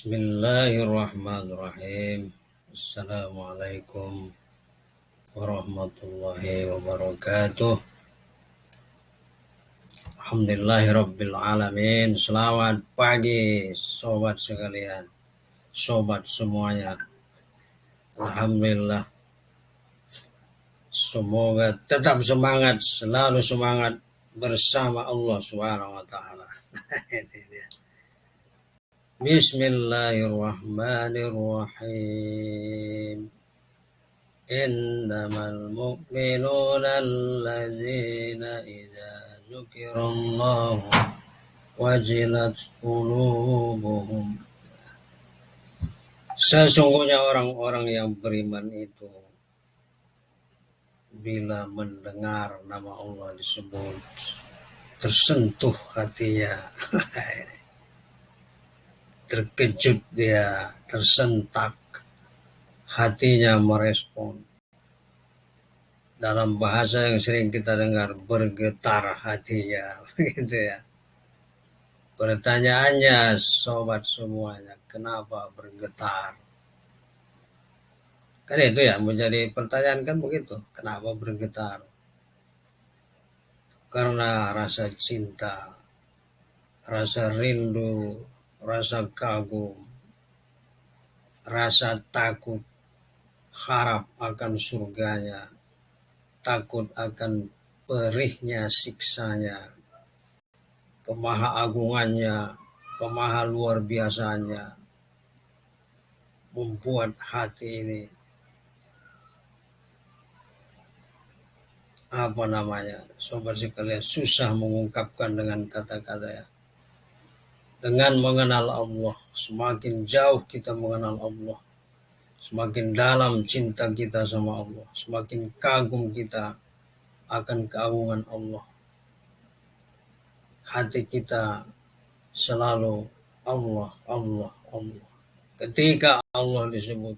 Bismillahirrahmanirrahim. Assalamualaikum warahmatullahi wabarakatuh. Alhamdulillahirabbil alamin. Selamat pagi sobat sekalian, sobat semuanya. Alhamdulillah. Semoga tetap semangat, selalu semangat bersama Allah Subhanahu wa taala. Bismillahirrahmanirrahim. Innamal mu'minuna alladzina idza dzukirallahu wajilat qulubuhum. Sesungguhnya orang-orang yang beriman itu bila mendengar nama Allah disebut tersentuh hatinya. Terkejut dia, tersentak, hatinya merespon. Dalam bahasa yang sering kita dengar, bergetar hatinya, begitu ya. Pertanyaannya sobat semuanya, kenapa bergetar? Kan itu ya, menjadi pertanyaan kan begitu, kenapa bergetar? Karena rasa cinta, rasa rindu, rasa kagum, rasa takut, harap akan surganya, takut akan perihnya siksanya, kemahaagungannya, kemaha luar biasanya, membuat hati ini sobat sekalian, susah mengungkapkan dengan kata-kata ya. Dengan mengenal Allah, semakin jauh kita mengenal Allah, semakin dalam cinta kita sama Allah, semakin kagum kita akan keagungan Allah. Hati kita selalu Allah, Allah, Allah. Ketika Allah disebut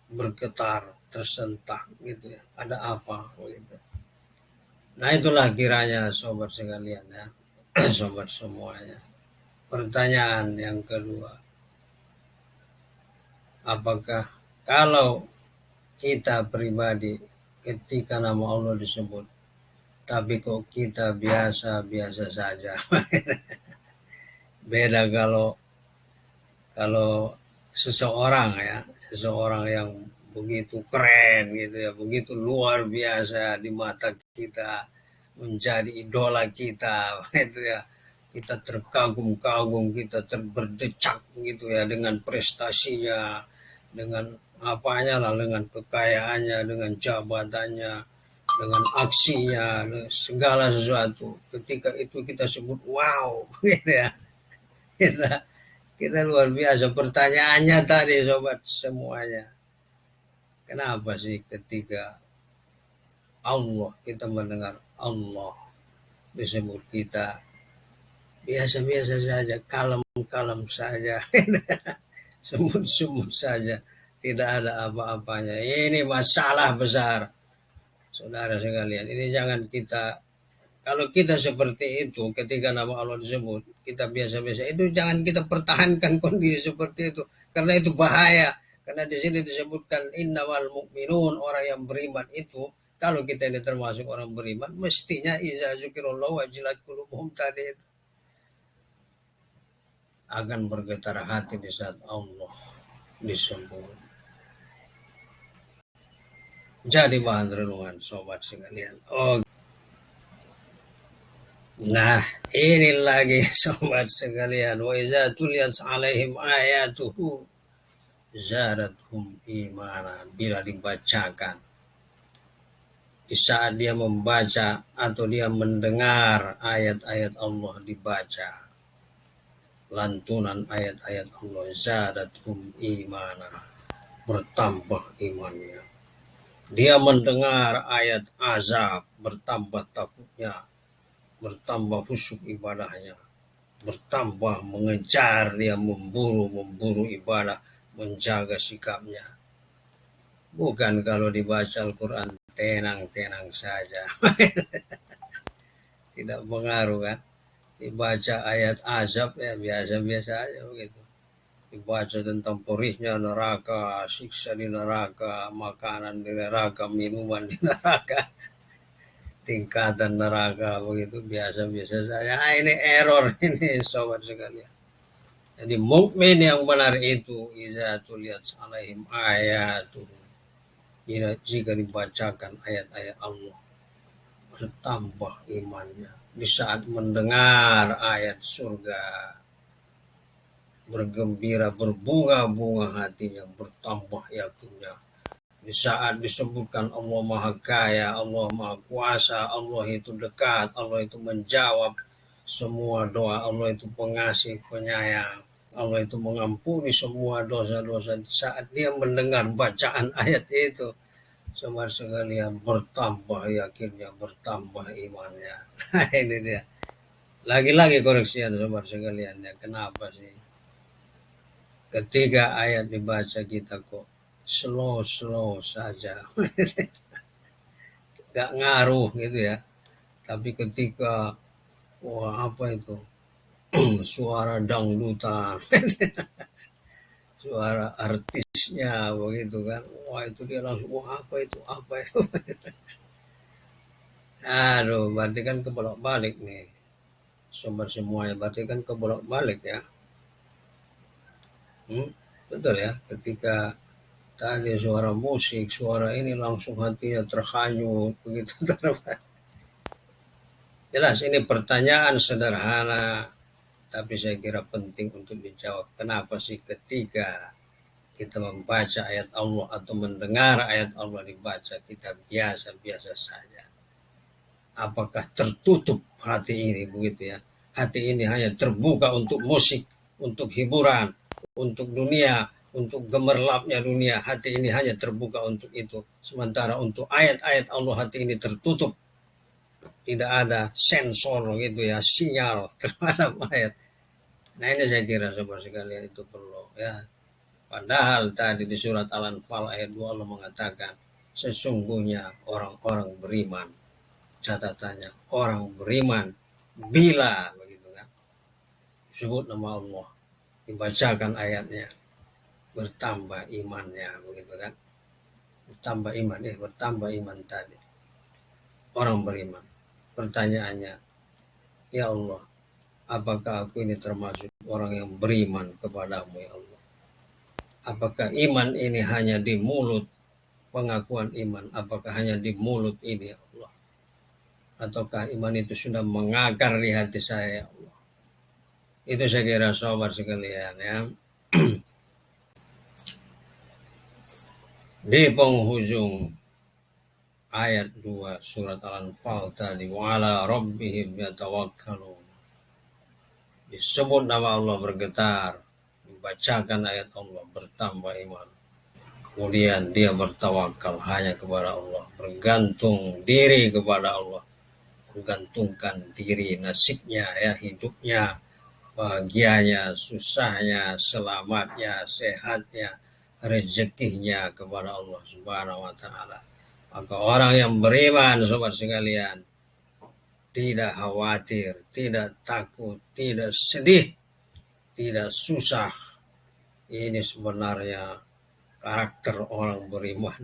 bergetar, tersentak gitu ya. Ada apa gitu. Nah itulah kiranya sobat sekalian ya, sobat semuanya. Pertanyaan yang kedua, apakah kalau kita pribadi ketika nama Allah disebut, tapi kok kita biasa-biasa saja. Beda kalau seseorang yang begitu keren gitu ya, begitu luar biasa di mata kita, menjadi idola kita gitu ya. Kita terkagum-kagum, kita terberdecak gitu ya dengan prestasinya, dengan apanya lah, dengan kekayaannya, dengan jabatannya, dengan aksinya, segala sesuatu. Ketika itu kita sebut wow gitu ya. Kita kita luar biasa. Pertanyaannya tadi sobat semuanya, kenapa sih ketika Allah, kita mendengar Allah disebut, kita biasa-biasa saja, kalem-kalem saja, semut-semut saja, tidak ada apa-apanya. Ini masalah besar, saudara sekalian. Ini jangan kita, kalau kita seperti itu, ketika nama Allah disebut, kita biasa-biasa, itu jangan kita pertahankan kondisi seperti itu, karena itu bahaya. Karena di sini disebutkan innamal mu'minun, orang yang beriman itu, kalau kita ini termasuk orang beriman, mestinya iza zukirullah wajilat qulubuhum tadi itu. Akan bergetar hati di saat Allah disebut. Jadi bahan renungan sobat sekalian. Oh, nah ini lagi sobat sekalian, wa iza tuliyat alaihim ayatuhu zadathum imana. Bila dibacakan, di saat dia membaca atau dia mendengar ayat-ayat Allah dibaca, lantunan ayat-ayat Allah, zadathum imana, bertambah imannya. Dia mendengar ayat azab, bertambah takutnya, bertambah khusyuk ibadahnya, bertambah mengejar, dia memburu ibadah, menjaga sikapnya. Bukan kalau dibaca Al-Quran tenang-tenang saja. Tidak pengaruh kan. Dibaca ayat azab ya biasa-biasa aja begitu. dibaca tentang perihnya neraka, siksa di neraka, makanan di neraka, minuman di neraka, tingkatan neraka begitu biasa-biasa saja. Ini error ini sobat sekalian. Jadi mukmin yang benar itu iza tuliyat alaihim ayatu, jika dibacakan ayat-ayat Allah bertambah imannya. Di saat mendengar ayat surga bergembira, berbunga-bunga hatinya, bertambah yakinnya. Di saat disebutkan Allah Maha Kaya, Allah Maha Kuasa, Allah itu dekat, Allah itu menjawab semua doa, Allah itu pengasih, penyayang, Allah itu mengampuni semua dosa-dosa. Di saat dia mendengar bacaan ayat itu, saudara sekalian, bertambah yakinnya, bertambah imannya. Nah ini dia. Lagi-lagi koreksian saudara sekalian ya. Kenapa sih? Ketika ayat dibaca kita kok slow saja. Gak ngaruh gitu ya. Tapi ketika wah apa itu? Suara dangdutan, suara artisnya begitu kan. Wah itu dia langsung wah apa itu? Apa itu? Aduh, berarti kan kebolak-balik nih. Sobat semuanya berarti kan kebolak-balik ya. Betul ya, ketika tadi suara musik, suara ini langsung hatinya terhanyut begitu. Jelas ini pertanyaan sederhana, tapi saya kira penting untuk dijawab. Kenapa sih ketika kita membaca ayat Allah atau mendengar ayat Allah dibaca, kita biasa-biasa saja? Apakah tertutup hati ini begitu ya? Hati ini hanya terbuka untuk musik, untuk hiburan, untuk dunia, untuk gemerlapnya dunia. Hati ini hanya terbuka untuk itu. Sementara untuk ayat-ayat Allah hati ini tertutup. Tidak ada sensor gitu ya, sinyal terhadap ayat. Nah ini saya kira sobat sekalian itu perlu ya. Padahal tadi di surat Al-Anfal ayat 2 Allah mengatakan sesungguhnya orang-orang beriman, catatannya orang beriman bila begitu kan sebut nama Allah, dibacakan ayatnya, bertambah imannya begitu kan, bertambah iman bertambah iman tadi orang beriman. Pertanyaannya, ya Allah, apakah aku ini termasuk orang yang beriman kepadamu ya Allah? Apakah iman ini hanya di mulut, pengakuan iman, apakah hanya di mulut ini ya Allah? Ataukah iman itu sudah mengakar di hati saya ya Allah? Itu saya kira sobat sekalian ya. Di penghujung ayat 2 surat Al-Anfal tadi, wa'ala rabbihim yatawakkalun, disebut nama Allah bergetar, dibacakan ayat Allah bertambah iman. Kemudian dia bertawakal hanya kepada Allah, bergantung diri kepada Allah, menggantungkan diri nasibnya ya, hidupnya, bahagianya, susahnya, selamatnya, sehatnya, rezekinya kepada Allah Subhanahu wa taala. Maka orang yang beriman sobat sekalian tidak khawatir, tidak takut, tidak sedih, tidak susah. Ini sebenarnya karakter orang beriman.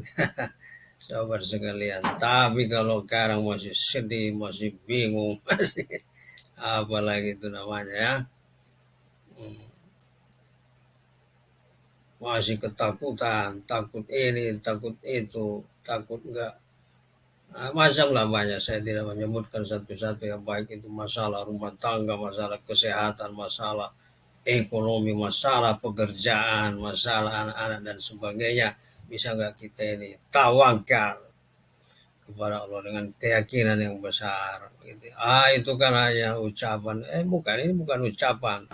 Sahabat sekalian, tapi kalau sekarang masih sedih, masih bingung, masih apalagi itu namanya ya, masih ketakutan, takut ini, takut itu, takut enggak, macam lah banyak. Saya tidak menyebutkan satu-satu yang baik itu masalah rumah tangga, masalah kesehatan, masalah ekonomi, masalah pekerjaan, masalah anak-anak dan sebagainya. Bisa nggak kita ini tawakal kepada Allah dengan keyakinan yang besar gitu. Itu kan hanya ucapan, bukan, ini bukan ucapan,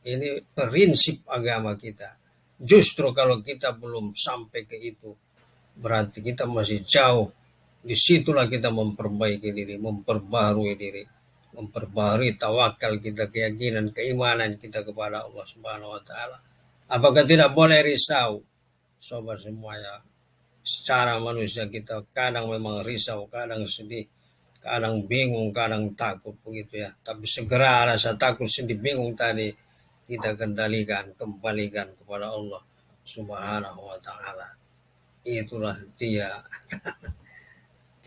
ini prinsip agama kita. Justru kalau kita belum sampai ke itu, berarti kita masih jauh. Disitulah kita memperbaiki diri, memperbarui diri, memperbarui tawakal kita, keyakinan, keimanan kita kepada Allah Subhanahu wa taala. Apakah tidak boleh risau sobat semuanya? Secara manusia kita kadang memang risau, kadang sedih, kadang bingung, kadang takut begitu ya. Tapi segera rasa takut, sedih, bingung tadi kita kembalikan kepada Allah Subhanahu wa taala. Itulah dia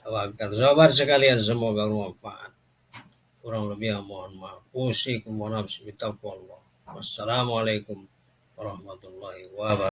tawakal. Sahabat sekalian, semoga bermanfaat. Kurang lebih mohon maaf. Usikum wa nafsi bitaqwallah. Wassalamualaikum warahmatullahi wabarakatuh.